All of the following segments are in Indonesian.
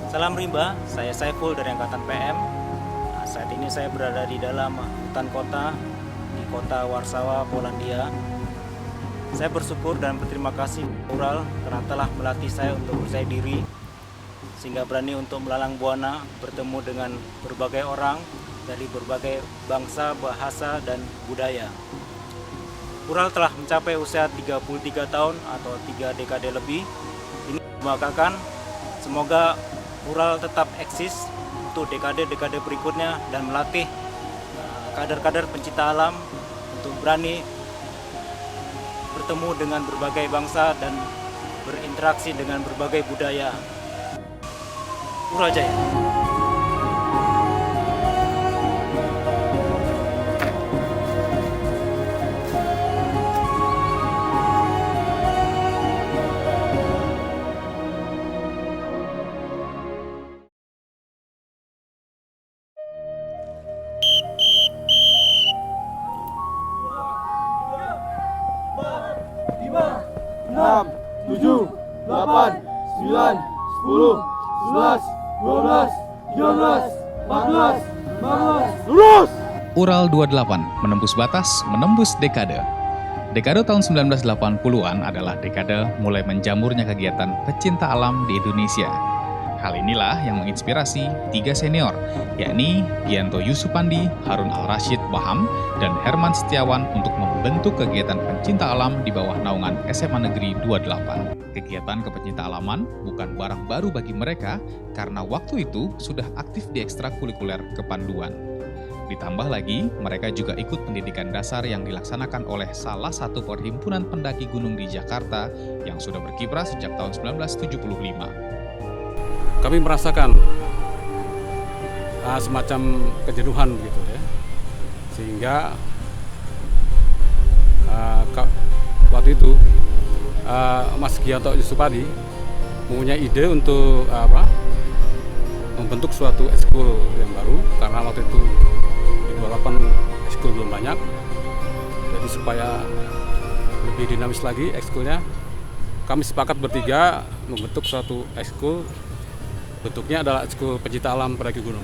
Salam rimba, saya Saiful dari Angkatan PM. Saat ini saya berada di dalam hutan kota di kota Warsawa, Polandia. Saya bersyukur dan berterima kasih Ural karena telah melatih saya untuk percaya diri sehingga berani untuk melalang buana, bertemu dengan berbagai orang dari berbagai bangsa, bahasa, dan budaya. Ural telah mencapai usia 33 tahun atau 3 dekade lebih. Ini membanggakan. Semoga Ural tetap eksis untuk dekade-dekade berikutnya dan melatih kader-kader pencinta alam untuk berani bertemu dengan berbagai bangsa dan berinteraksi dengan berbagai budaya. Ural Jaya. 6, 7, 8, 9, 10, 11, 12, 13, 14, 15, lulus! Ural 28 menembus batas, menembus dekade. Dekade tahun 1980-an adalah dekade mulai menjamurnya kegiatan pecinta alam di Indonesia. Hal inilah yang menginspirasi 3 senior, yakni Gianto Yusupandi, Harun Al-Rashid Baham, dan Herman Setiawan untuk membentuk kegiatan pencinta alam di bawah naungan SMA Negeri 28. Kegiatan kepecinta alaman bukan barang baru bagi mereka karena waktu itu sudah aktif di ekstrakurikuler kepanduan. Ditambah lagi, mereka juga ikut pendidikan dasar yang dilaksanakan oleh salah satu perhimpunan pendaki gunung di Jakarta yang sudah berkiprah sejak tahun 1975. Kami merasakan semacam kejenuhan gitu ya, sehingga waktu itu Mas Gianto Yusupadi mempunyai ide untuk membentuk suatu ekskul yang baru, karena waktu itu di 28 ekskul belum banyak, jadi supaya lebih dinamis lagi ekskulnya, kami sepakat bertiga membentuk suatu ekskul. Bentuknya adalah ekskul pencinta alam pendaki gunung.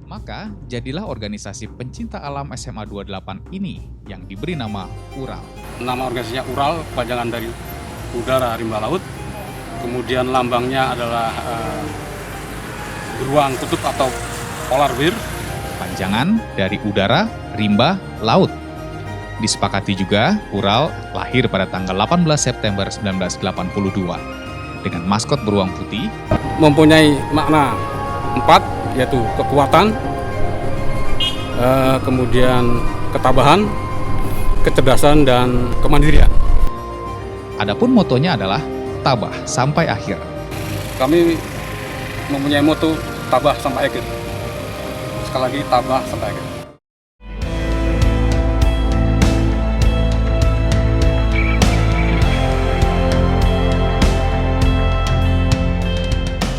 Maka jadilah organisasi pencinta alam SMA 28 ini yang diberi nama Ural. Nama organisasinya Ural, kepanjangan dari udara, rimba, laut. Kemudian lambangnya adalah beruang kutub atau polar bear. Panjangan dari udara, rimba, laut. Disepakati juga, Ural lahir pada tanggal 18 September 1982. Dengan maskot beruang putih, mempunyai makna 4, yaitu kekuatan, kemudian ketabahan, kecerdasan, dan kemandirian. Adapun motonya adalah tabah sampai akhir. Kami mempunyai moto tabah sampai akhir. Sekali lagi, tabah sampai akhir.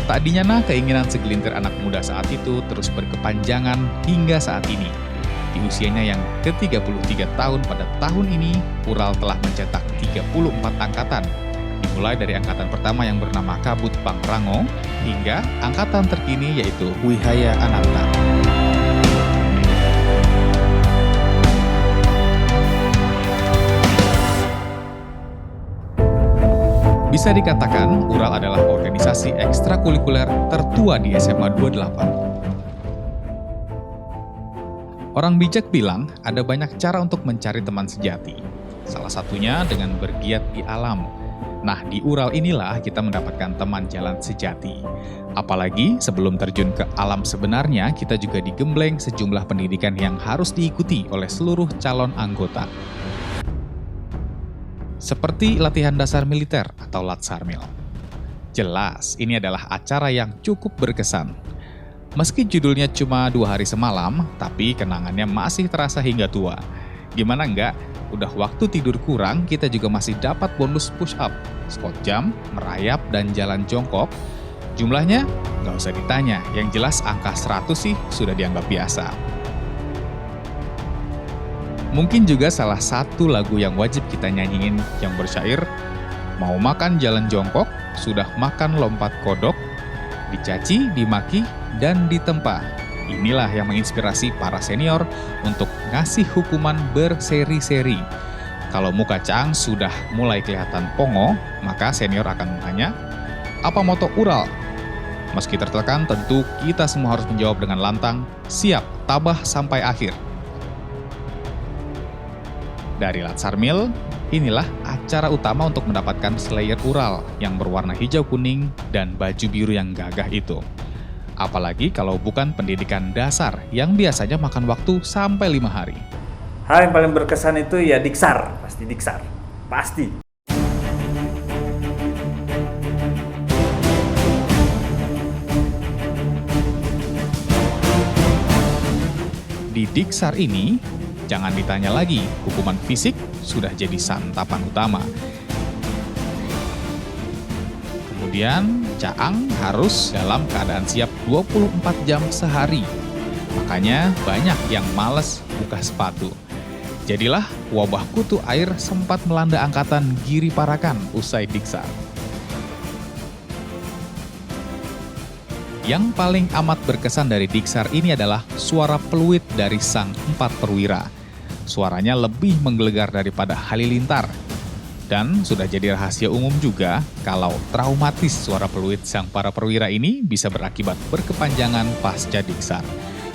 Tak dinyana keinginan segelintir anak muda saat itu terus berkepanjangan hingga saat ini. Di usianya yang ke-33 tahun pada tahun ini, Ural telah mencetak 34 angkatan. Dimulai dari angkatan pertama yang bernama Kabut Pangrango, hingga angkatan terkini yaitu Wihaya Ananta. Bisa dikatakan, Ural adalah organisasi ekstrakurikuler tertua di SMA 28. Orang bijak bilang, ada banyak cara untuk mencari teman sejati. Salah satunya dengan bergiat di alam. Nah, di Ural inilah kita mendapatkan teman jalan sejati. Apalagi sebelum terjun ke alam sebenarnya, kita juga digembleng sejumlah pendidikan yang harus diikuti oleh seluruh calon anggota. Seperti latihan dasar militer atau Latsarmil. Jelas, ini adalah acara yang cukup berkesan. Meski judulnya cuma 2 hari semalam, tapi kenangannya masih terasa hingga tua. Gimana enggak? Udah waktu tidur kurang, kita juga masih dapat bonus push up, squat jump, merayap, dan jalan jongkok. Jumlahnya nggak usah ditanya, yang jelas angka 100 sih sudah dianggap biasa. Mungkin juga salah satu lagu yang wajib kita nyanyiin yang bersyair, mau makan jalan jongkok, sudah makan lompat kodok, dicaci, dimaki, dan ditempa. Inilah yang menginspirasi para senior untuk ngasih hukuman berseri-seri. Kalau muka Caang sudah mulai kelihatan pongo, maka senior akan bertanya, apa moto Ural? Meski tertekan, tentu kita semua harus menjawab dengan lantang, siap, tabah sampai akhir. Dari Latsarmil, inilah acara utama untuk mendapatkan Slayer Ural yang berwarna hijau kuning dan baju biru yang gagah itu. Apalagi kalau bukan pendidikan dasar yang biasanya makan waktu sampai 5 hari. Hal yang paling berkesan itu ya Diksar, pasti Diksar, pasti. Di Diksar ini, jangan ditanya lagi, hukuman fisik sudah jadi santapan utama. Kemudian, Caang harus dalam keadaan siap 24 jam sehari. Makanya banyak yang malas buka sepatu. Jadilah wabah kutu air sempat melanda angkatan Giri Parakan usai Diksar. Yang paling amat berkesan dari Diksar ini adalah suara peluit dari sang 4 perwira. Suaranya lebih menggelegar daripada halilintar. Dan sudah jadi rahasia umum juga kalau traumatis suara peluit sang para perwira ini bisa berakibat berkepanjangan pasca Diksar.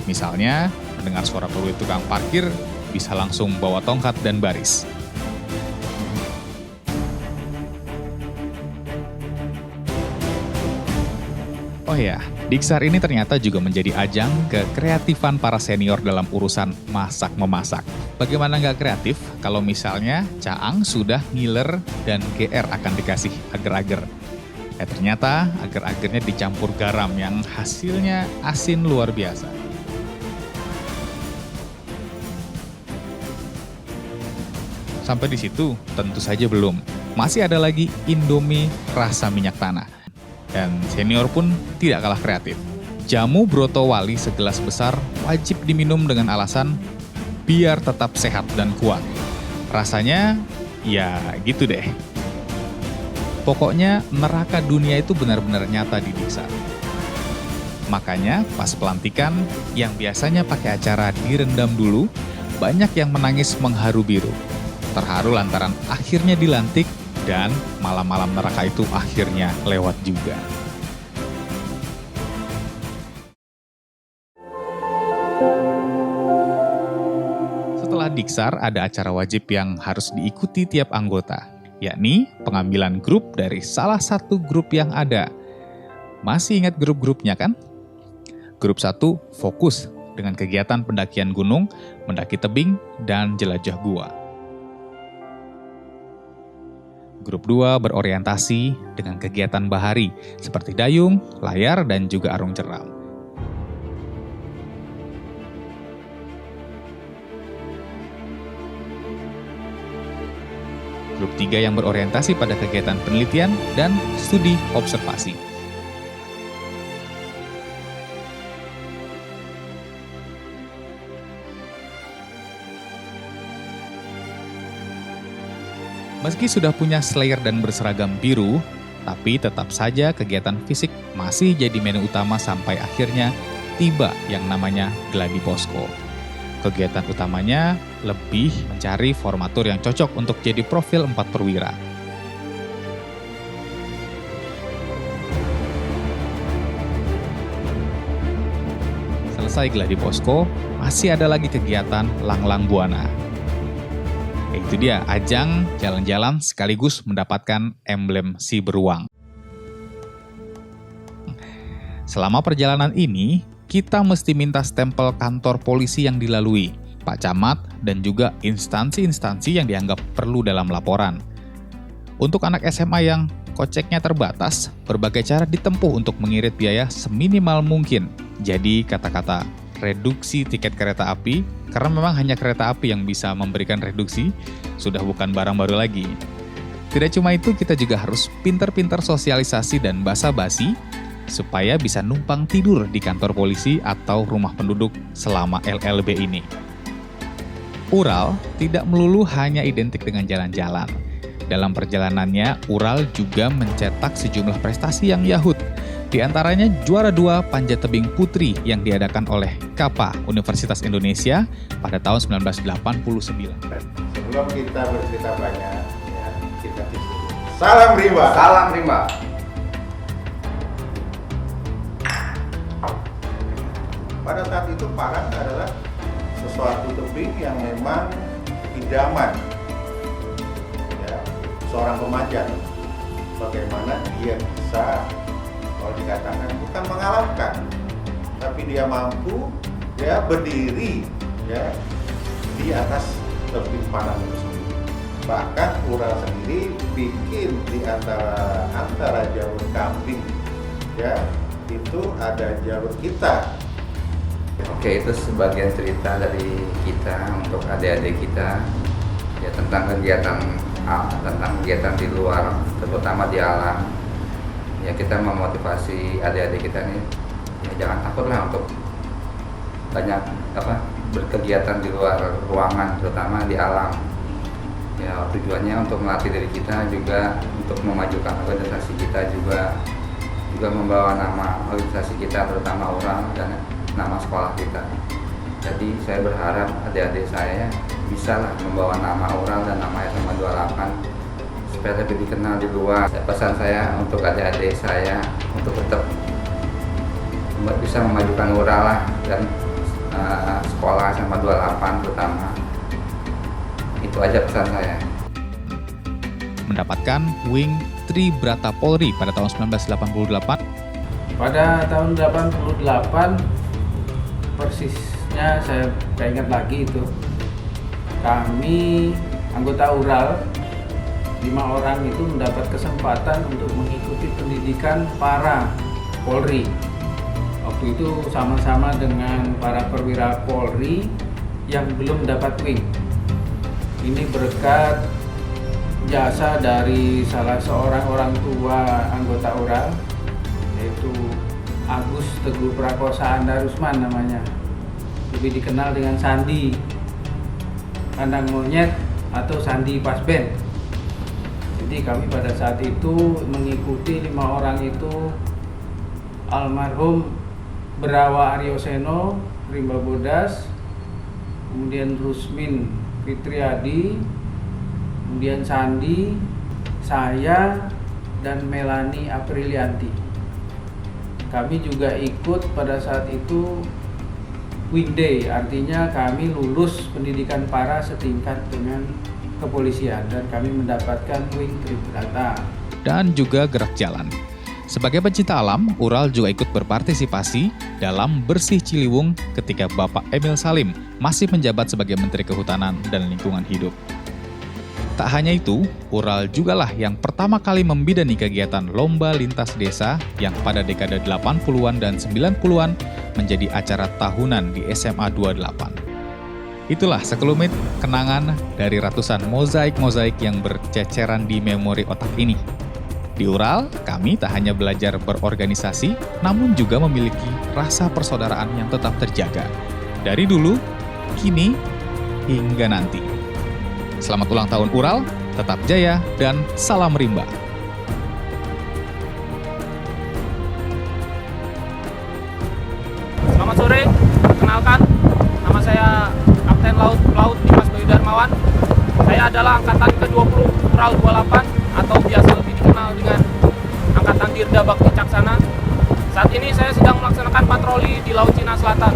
Misalnya, mendengar suara peluit tukang parkir bisa langsung bawa tongkat dan baris. Oh ya, Diksar ini ternyata juga menjadi ajang kekreatifan para senior dalam urusan masak-memasak. Bagaimana nggak kreatif kalau misalnya Caang sudah ngiler dan GR akan dikasih agar-agar. Ternyata agar-agarnya dicampur garam yang hasilnya asin luar biasa. Sampai di situ tentu saja belum. Masih ada lagi Indomie rasa minyak tanah. Dan senior pun tidak kalah kreatif. Jamu Broto Wali segelas besar wajib diminum dengan alasan biar tetap sehat dan kuat. Rasanya ya gitu deh. Pokoknya neraka dunia itu benar-benar nyata di Diksar. Makanya pas pelantikan yang biasanya pakai acara direndam dulu, banyak yang menangis mengharu biru. Terharu lantaran akhirnya dilantik dan malam-malam neraka itu akhirnya lewat juga. Setelah Diksar ada acara wajib yang harus diikuti tiap anggota, yakni pengambilan grup dari salah satu grup yang ada. Masih ingat grup-grupnya kan? Grup 1 fokus dengan kegiatan pendakian gunung, mendaki tebing, dan jelajah gua. Grup 2 berorientasi dengan kegiatan bahari seperti dayung, layar, dan juga arung jeram. Grup 3 yang berorientasi pada kegiatan penelitian dan studi observasi. Meski sudah punya Slayer dan berseragam biru, tapi tetap saja kegiatan fisik masih jadi menu utama sampai akhirnya tiba yang namanya Gladi Posko. Kegiatan utamanya lebih mencari formatur yang cocok untuk jadi profil 4 perwira. Selesai Gladi Posko, masih ada lagi kegiatan Langlang Buana. Itu dia, ajang jalan-jalan sekaligus mendapatkan emblem si beruang. Selama perjalanan ini, kita mesti minta stempel kantor polisi yang dilalui, Pak Camat, dan juga instansi-instansi yang dianggap perlu dalam laporan. Untuk anak SMA yang koceknya terbatas, berbagai cara ditempuh untuk mengirit biaya seminimal mungkin. Jadi kata-kata reduksi tiket kereta api, karena memang hanya kereta api yang bisa memberikan reduksi, sudah bukan barang baru lagi. Tidak cuma itu, kita juga harus pintar-pintar sosialisasi dan basa-basi, supaya bisa numpang tidur di kantor polisi atau rumah penduduk selama LLB ini. Ural tidak melulu hanya identik dengan jalan-jalan. Dalam perjalanannya, Ural juga mencetak sejumlah prestasi yang yahut. Di antaranya juara 2 panjat tebing putri yang diadakan oleh KAPA Universitas Indonesia pada tahun 1989. Sebelum kita bercerita banyak, ya, kita disuruh. Salam rimba. Salam rimba. Pada saat itu Parang adalah sesuatu tebing yang memang idaman, ya, seorang pemanjat. Bagaimana dia bisa, kalau dikatakan bukan mengalahkan, tapi dia mampu ya berdiri ya di atas tebing Parang itu sendiri. Bahkan Ural sendiri bikin di antara jalur kambing ya itu ada jalur kita. Oke, itu sebagian cerita dari kita untuk adik-adik kita ya tentang kegiatan di luar, terutama di alam. Ya kita memotivasi adik-adik kita nih, ya jangan takutlah untuk banyak berkegiatan di luar ruangan, terutama di alam. Ya tujuannya untuk melatih diri kita juga untuk memajukan organisasi kita juga membawa nama organisasi kita terutama Ural dan nama sekolah kita. Jadi saya berharap adik-adik saya bisa lah membawa nama Ural dan nama SMA 28 supaya lebih dikenal di luar. Pesan saya untuk adik-adik saya untuk tetap bisa memajukan Ural lah dan sekolah SMA 28 terutama. Itu aja pesan saya. Mendapatkan Wing Tri Brata Polri pada tahun 1988. Pada tahun 88 persisnya saya ingat lagi itu, kami anggota Ural 5 orang itu mendapat kesempatan untuk mengikuti pendidikan para Polri. Waktu itu sama-sama dengan para perwira Polri yang belum dapat wing. Ini berkat jasa dari salah seorang orang tua anggota Ural, yaitu Agus Teguh Prakosa Andarusman namanya, lebih dikenal dengan Sandi kandang monyet atau Sandi Pasben. Jadi kami pada saat itu mengikuti 5 orang itu, almarhum Berawa Aryoseno, Rimba Bodas, kemudian Rusmin Fitriadi, kemudian Sandi, saya, dan Melani Aprilianti. Kami juga ikut pada saat itu Wing Day, artinya kami lulus pendidikan para setingkat dengan kepolisian dan kami mendapatkan Wing Tri Brata. Dan juga gerak jalan. Sebagai pecinta alam, Ural juga ikut berpartisipasi dalam Bersih Ciliwung ketika Bapak Emil Salim masih menjabat sebagai Menteri Kehutanan dan Lingkungan Hidup. Tak hanya itu, Ural jugalah yang pertama kali membidani kegiatan lomba lintas desa yang pada dekade 80-an dan 90-an menjadi acara tahunan di SMA 28. Itulah sekelumit kenangan dari ratusan mozaik-mozaik yang berceceran di memori otak ini. Di Ural, kami tak hanya belajar berorganisasi, namun juga memiliki rasa persaudaraan yang tetap terjaga. Dari dulu, kini, hingga nanti. Selamat ulang tahun Ural, tetap jaya, dan salam rimba. Selamat sore, kenalkan, nama saya Kapten Laut Dimas Bayu Darmawan. Saya adalah angkatan ke-20 Ural 28 atau biasa lebih dikenal dengan Angkatan Dirda Bakti Caksana. Saat ini saya sedang melaksanakan patroli di Laut Cina Selatan.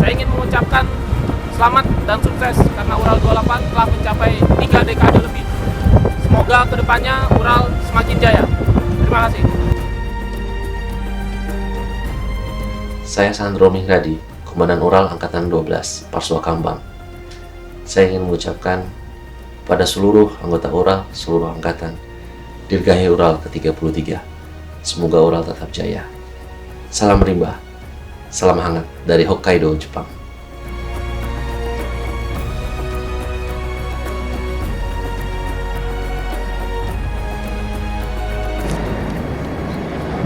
Saya ingin mengucapkan selamat dan sukses karena Ural 28 telah mencapai 3 dekade lebih. Semoga kedepannya Ural semakin jaya. Terima kasih. Saya Sandro Mihradi, Komandan Ural Angkatan 12, Parswa Kambang. Saya ingin mengucapkan pada seluruh anggota Ural, seluruh angkatan, Dirgahayu Ural ke-33. Semoga Ural tetap jaya. Salam rimba, salam hangat dari Hokkaido, Jepang.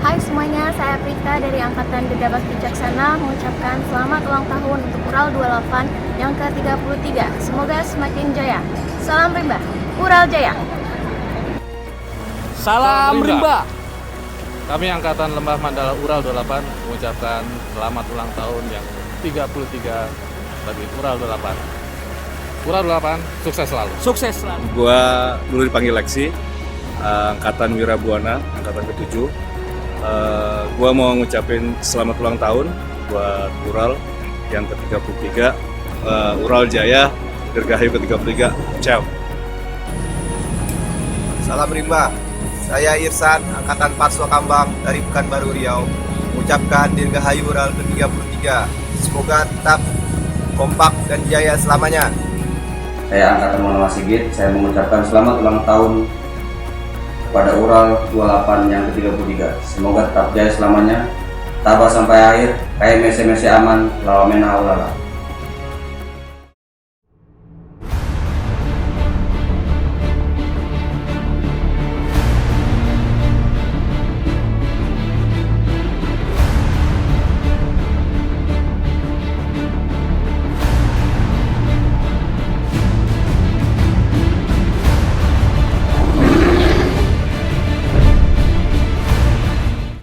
Hai semuanya, saya Prita dari Angkatan Dirda Bakti Caksana mengucapkan selamat ulang tahun untuk Ural 28 yang ke-33. Semoga semakin jaya. Salam rimba, Ural Jaya. Salam rimba. Kami Angkatan Lembah Mandala Ural 28 mengucapkan selamat ulang tahun yang 33 bagi Ural 28. Ural 28 sukses selalu. Sukses selalu. Gua dulu dipanggil Lexi, Angkatan Wirabuana, Angkatan ke-7. Gua mau ngucapin selamat ulang tahun buat Ural yang ke-33. Ural Jaya, Dirgahayu ke-33. Ciao. Salam rimba. Saya Irsan, Angkatan Parswa Kambang dari Pekanbaru Riau, mengucapkan Dirgahayu Ural ke-33. Semoga tetap kompak dan jaya selamanya. Saya Angkatan Muhammad Sigit, saya mengucapkan selamat ulang tahun kepada Ural 28 yang ke-33. Semoga tetap jaya selamanya, tabah sampai akhir, KMS aman, lawamena ulala.